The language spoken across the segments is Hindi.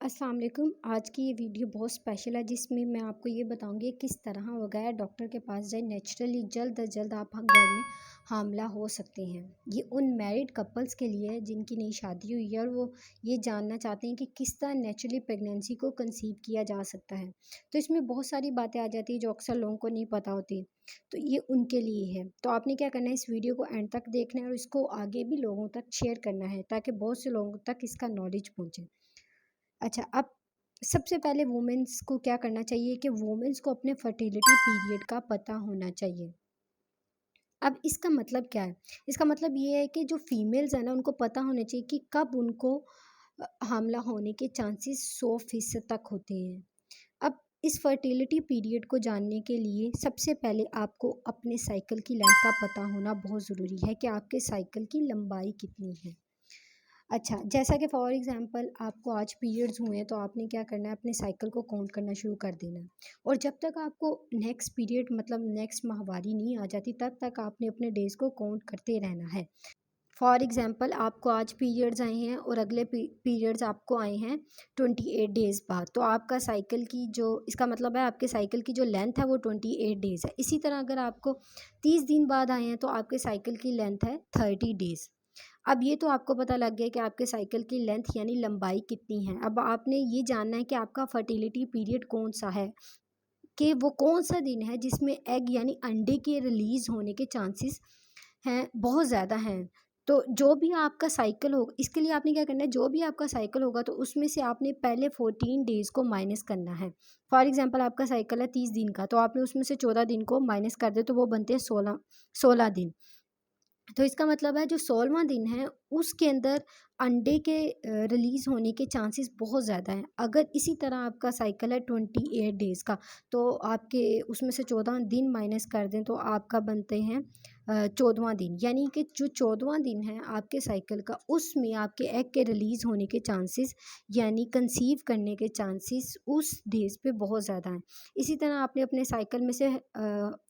अस्सलाम वालेकुम। आज की ये वीडियो बहुत स्पेशल है जिसमें मैं आपको ये बताऊंगी किस तरह बगैर डॉक्टर के पास जाए नेचुरली जल्द अज जल्द आप घर में हामला हो सकते हैं। ये उन मैरिड कपल्स के लिए है जिनकी नई शादी हुई है और वो ये जानना चाहते हैं कि किस तरह नेचुरली प्रेगनेंसी को कंसीव किया जा सकता है। तो इसमें बहुत सारी बातें आ जाती है जो अक्सर लोगों को नहीं पता होती, तो ये उनके लिए है। तो आपने क्या करना है, इस वीडियो को एंड तक देखना है और इसको आगे भी लोगों तक शेयर करना है ताकि बहुत से लोगों तक इसका नॉलेज पहुँचे। अच्छा, अब सबसे पहले वुमेन्स को क्या करना चाहिए कि वुमेन्स को अपने फर्टिलिटी पीरियड का पता होना चाहिए। अब इसका मतलब क्या है? इसका मतलब ये है कि जो फीमेल्स हैं ना, उनको पता होना चाहिए कि कब उनको हामला होने के चांसेस 100% तक होते हैं। अब इस फर्टिलिटी पीरियड को जानने के लिए सबसे पहले आपको अपने साइकिल की लेंथ का पता होना बहुत ज़रूरी है कि आपके साइकिल की लंबाई कितनी है। अच्छा, जैसा कि फॉर एग्ज़ाम्पल आपको आज पीरियड्स हुए हैं, तो आपने क्या करना है, अपने साइकिल को काउंट करना शुरू कर देना है। और जब तक आपको नेक्स्ट पीरियड मतलब नेक्स्ट माहवारी नहीं आ जाती, तब तक आपने अपने डेज़ को काउंट करते रहना है। फॉर एग्ज़ाम्पल आपको आज पीरियड्स आए हैं और अगले पीरियड्स आपको आए हैं 28 डेज़ बाद, तो आपका साइकिल की जो इसका मतलब है आपके साइकिल की जो लेंथ है वो 28 डेज़ है। इसी तरह अगर आपको 30 दिन बाद आए हैं तो आपके साइकिल की लेंथ है 30 डेज़। अब ये तो आपको पता लग गया कि आपके साइकिल की लेंथ यानी लंबाई कितनी है। अब आपने ये जानना है कि आपका फर्टिलिटी पीरियड कौन-सा है, कि वो कौन-सा दिन है जिसमें एग यानी अंडे के रिलीज़ होने के चांसेस हैं, बहुत ज़्यादा हैं। तो जो भी आपका साइकिल हो, इसके लिए आपने क्या करना है, जो भी आपका साइकिल होगा तो उसमें से आपने पहले 14 डेज़ को माइनस करना है। फॉर एग्ज़ाम्पल आपका साइकिल है 30 दिन का, तो आपने उसमें से 14 दिन को माइनस कर दिया तो वो बनते हैं 16 दिन। तो इसका मतलब है जो 16वाँ दिन है उसके अंदर अंडे के रिलीज़ होने के चांसेस बहुत ज़्यादा हैं। अगर इसी तरह आपका साइकिल है 28 डेज़ का, तो आपके उसमें से 14 दिन माइनस कर दें तो आपका बनते हैं 14वाँ दिन। यानी कि जो 14वाँ दिन है आपके साइकिल का, उसमें आपके एग के रिलीज़ होने के चांसेस यानी कंसीव करने के चांसेस उस डेज़ पे बहुत ज़्यादा हैं। इसी तरह आपने अपने साइकिल में से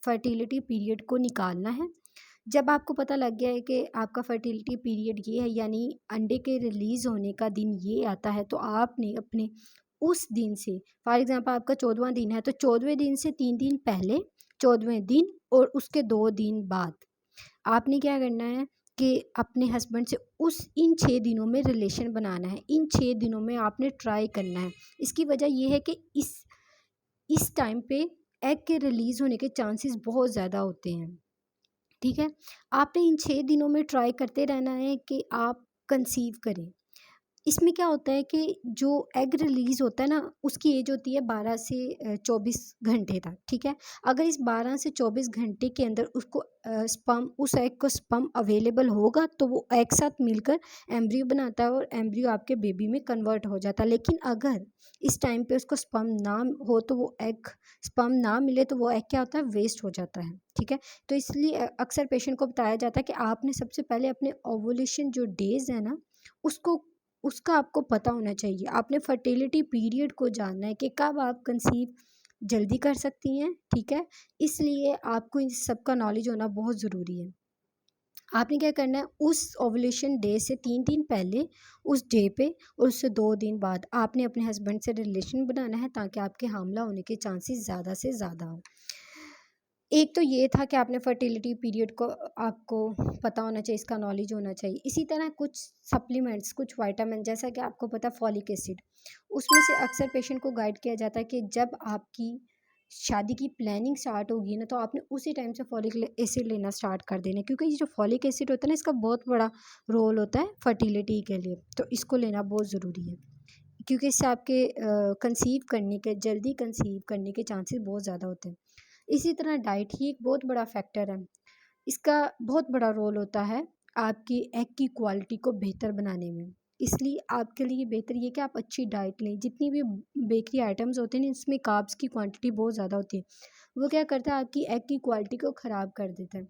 फर्टिलिटी पीरियड को निकालना है। जब आपको पता लग गया है कि आपका फर्टिलिटी पीरियड ये है यानी अंडे के रिलीज़ होने का दिन ये आता है, तो आपने अपने उस दिन से, फॉर एग्ज़ाम्पल आपका 14वाँ दिन है तो 14वें दिन से 3 दिन पहले, 14वें दिन और उसके 2 दिन बाद आपने क्या करना है कि अपने हस्बैंड से उस इन 6 दिनों में रिलेशन बनाना है। इन 6 दिनों में आपने ट्राई करना है। इसकी वजह ये है कि इस टाइम पे एग के रिलीज़ होने के चांसेस बहुत ज़्यादा होते हैं। ठीक है? आपने इन 6 दिनों में ट्राई करते रहना है कि आप कंसीव करें। इसमें क्या होता है कि जो एग रिलीज़ होता है ना, उसकी एज होती है 12 से 24 घंटे तक, ठीक है? अगर इस 12 से 24 घंटे के अंदर उसको स्पर्म उस एग को स्पर्म अवेलेबल होगा, तो वो एक साथ मिलकर एम्ब्रियो बनाता है और एम्ब्रियो आपके बेबी में कन्वर्ट हो जाता है। लेकिन अगर इस टाइम पे उसको स्पर्म ना हो, तो वो एग स्पर्म ना मिले, तो वो एग क्या होता है, वेस्ट हो जाता है, ठीक है? तो इसलिए अक्सर पेशेंट को बताया जाता है कि आपने सबसे पहले अपने ओव्यूलेशन जो डेज़ है ना, उसको उसका आपको पता होना चाहिए। आपने फर्टिलिटी पीरियड को जानना है कि कब आप कंसीव जल्दी कर सकती हैं, ठीक है? इसलिए आपको इस सब का नॉलेज होना बहुत ज़रूरी है। आपने क्या करना है, उस ओव्यूलेशन डे से 3 दिन पहले उस डे पे और उससे 2 दिन बाद आपने अपने हस्बैंड से रिलेशन बनाना है ताकि आपके हामला होने के चांसेस ज़्यादा से ज़्यादा हों। एक तो ये था कि आपने फर्टिलिटी पीरियड को आपको पता होना चाहिए, इसका नॉलेज होना चाहिए। इसी तरह कुछ सप्लीमेंट्स, कुछ विटामिन, जैसा कि आपको पता है फॉलिक एसिड, उसमें से अक्सर पेशेंट को गाइड किया जाता है कि जब आपकी शादी की प्लानिंग स्टार्ट होगी ना, तो आपने उसी टाइम से फॉलिक एसिड लेना स्टार्ट कर देना है, क्योंकि ये जो फॉलिक एसिड होता है ना, इसका बहुत बड़ा रोल होता है फर्टिलिटी के लिए। तो इसको लेना बहुत ज़रूरी है, क्योंकि इससे आपके कंसीव करने के जल्दी कंसीव करने के चांसेस बहुत ज़्यादा होते हैं। इसी तरह डाइट ही एक बहुत बड़ा फैक्टर है। इसका बहुत बड़ा रोल होता है आपकी एग की क्वालिटी को बेहतर बनाने में। इसलिए आपके लिए बेहतर ये कि आप अच्छी डाइट लें। जितनी भी बेकरी आइटम्स होते हैं ना, इसमें कार्ब्स की क्वांटिटी बहुत ज़्यादा होती है। वो क्या करता है, आपकी एग की क्वालिटी को ख़राब कर देता है।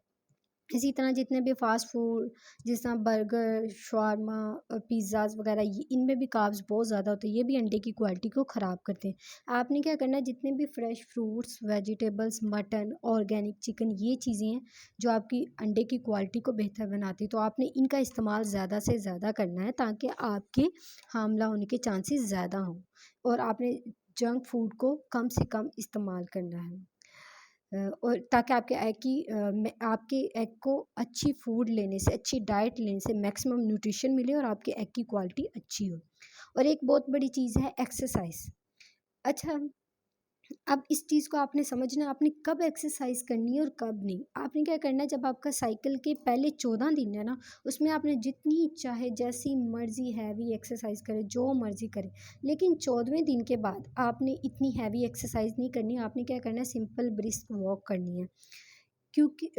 इसी तरह जितने भी फ़ास्ट फूड जिस तरह बर्गर, शवारमा पिज़्ज़ाज़ वग़ैरह ये इनमें भी कार्ब्स बहुत ज़्यादा होते हैं, ये भी अंडे की क्वालिटी को ख़राब करते हैं। आपने क्या करना है, जितने भी fresh fruits, vegetables, mutton, organic chicken ये चीज़ें हैं जो आपकी अंडे की क्वालिटी को बेहतर बनाती है, तो आपने इनका इस्तेमाल ज़्यादा से ज़्यादा करना है ताकि आपके हामला होने के चांसेस ज़्यादा हों, और आपने जंक फूड को कम से कम इस्तेमाल करना है। और ताकि आपके एग को अच्छी फूड लेने से, अच्छी डाइट लेने से मैक्सिमम न्यूट्रिशन मिले और आपके एग की क्वालिटी अच्छी हो। और एक बहुत बड़ी चीज़ है एक्सरसाइज। अच्छा, अब इस चीज़ को आपने समझना है, आपने कब एक्सरसाइज करनी है और कब नहीं। आपने क्या करना है, जब आपका साइकिल के पहले 14 दिन है ना, उसमें आपने जितनी चाहे जैसी मर्जी हैवी एक्सरसाइज करें, जो मर्जी करें, लेकिन 14वें दिन के बाद आपने इतनी हैवी एक्सरसाइज नहीं करनी। आपने क्या करना है, सिंपल ब्रिस्क वॉक करनी है। क्योंकि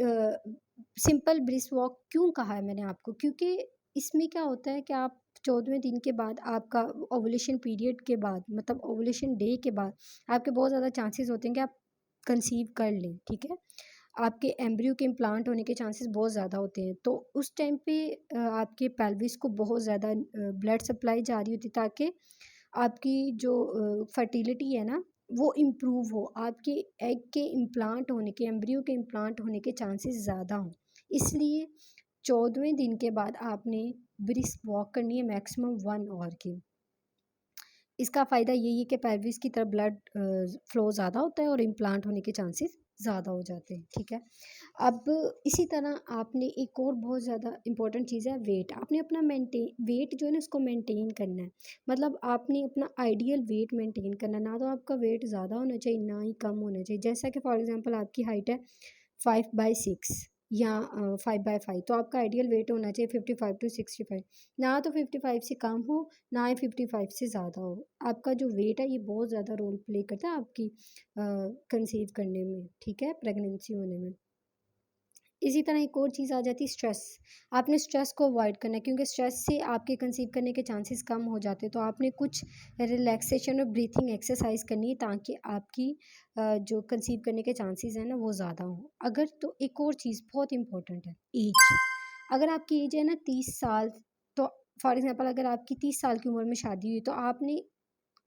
सिंपल ब्रिस्क वॉक क्यों कहा है मैंने आपको, क्योंकि इसमें क्या होता है कि आप 14वें दिन के बाद, आपका ओवुलेशन पीरियड के बाद, मतलब ओवुलेशन डे के बाद आपके बहुत ज़्यादा चांसेस होते हैं कि आप कंसीव कर लें, ठीक है? आपके एम्ब्रियो के इम्प्लांट होने के चांसेस बहुत ज़्यादा होते हैं। तो उस टाइम पे आपके पेल्विस को बहुत ज़्यादा ब्लड सप्लाई जा रही होती है, ताकि आपकी जो फर्टिलिटी है ना वो इम्प्रूव हो, आपके एग के इम्प्लांट होने के, एम्ब्रियो के इम्प्लांट होने के चांसेस ज़्यादा हों। इसलिए 14वें दिन के बाद आपने ब्रिस्क वॉक करनी है मैक्सिमम 1 आवर की। इसका फ़ायदा यही है कि पेल्विस की तरफ ब्लड फ्लो ज़्यादा होता है और इम्प्लांट होने के चांसेस ज़्यादा हो जाते हैं, ठीक है? अब इसी तरह आपने एक और बहुत ज़्यादा इम्पोर्टेंट चीज़ है वेट। आपने अपना वेट जो है ना उसको मेंटेन करना है। मतलब आपने अपना आइडियल वेट मेंटेन करना है, ना तो आपका वेट ज़्यादा होना चाहिए ना ही कम होना चाहिए। जैसा कि फॉर एग्ज़ाम्पल आपकी हाइट है 5/6 या 5/5, तो आपका आइडियल वेट होना चाहिए 55 टू 65। ना तो 55 से कम हो, ना ही 55 से ज़्यादा हो। आपका जो वेट है ये बहुत ज़्यादा रोल प्ले करता है आपकी कंसीव करने में, ठीक है? प्रेगनेंसी होने में। इसी तरह एक और चीज़ आ जाती है स्ट्रेस। आपने स्ट्रेस को अवॉइड करना है, क्योंकि स्ट्रेस से आपके कंसीव करने के चांसेस कम हो जाते हैं। तो आपने कुछ रिलैक्सेशन और ब्रीथिंग एक्सरसाइज करनी है ताकि आपकी जो कंसीव करने के चांसेस हैं ना वो ज़्यादा हों। अगर तो एक और चीज़ बहुत इंपॉर्टेंट है, एज। अगर आपकी एज है ना 30 साल, तो फॉर एग्जांपल अगर आपकी 30 साल की उम्र में शादी हुई, तो आपने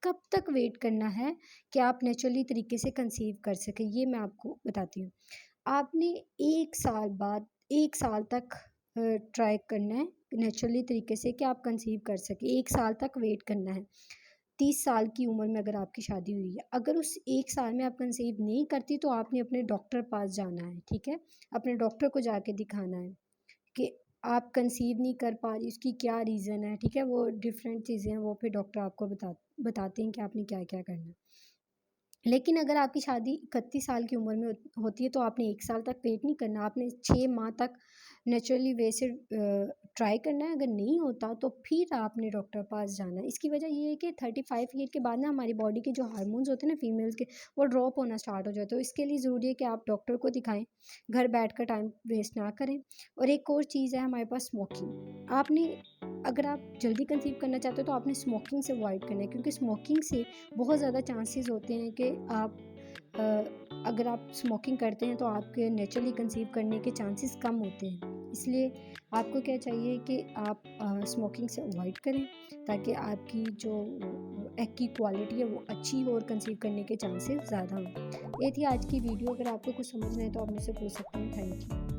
कब तक वेट करना है कि आप नेचुरली तरीके से कंसीव कर सकें, ये मैं आपको बताती हूँ। आपने 1 साल बाद, 1 साल तक ट्राई करना है नेचुरली तरीके से कि आप कंसीव कर सकें। 1 साल तक वेट करना है। 30 साल की उम्र में अगर आपकी शादी हुई है, अगर उस 1 साल में आप कंसीव नहीं करती, तो आपने अपने डॉक्टर पास जाना है, ठीक है? अपने डॉक्टर को जाके दिखाना है कि आप कंसीव नहीं कर पा रही, उसकी क्या रीज़न है, ठीक है? वो डिफरेंट चीज़ें हैं, वो फिर डॉक्टर आपको बताते हैं कि आपने क्या-क्या करना है। लेकिन अगर आपकी शादी 31 साल की उम्र में होती है, तो आपने 1 साल तक वेट नहीं करना, आपने 6 माह तक नेचुरली वे से ट्राई करना है। अगर नहीं होता तो फिर आपने डॉक्टर पास जाना है। इसकी वजह ये है कि 35 ईयर के बाद ना हमारी बॉडी के जो हार्मोन्स होते हैं ना फीमेल्स के, वो ड्रॉप होना स्टार्ट हो जाते हैं। तो इसके लिए ज़रूरी है कि आप डॉक्टर को दिखाएँ, घर बैठकर टाइम वेस्ट ना करें। और एक और चीज़ है हमारे पास स्मोकिंग। आपने अगर आप जल्दी कंसीव करना चाहते हो तो आपने स्मोकिंग से अवॉइड करना है, क्योंकि स्मोकिंग से बहुत ज़्यादा चांसेस होते हैं कि आप अ, अगर आप स्मोकिंग करते हैं तो आपके नेचुरली कंसीव करने के चांसेस कम होते हैं। इसलिए आपको क्या चाहिए कि आप स्मोकिंग से अवॉइड करें, ताकि आपकी जो एग की क्वालिटी है वो अच्छी हो और कंसीव करने के चांसेस ज़्यादा हों। ये थी आज की वीडियो। अगर आपको कुछ समझना है तो आप मुझसे पूछ सकते हैं। Thank you.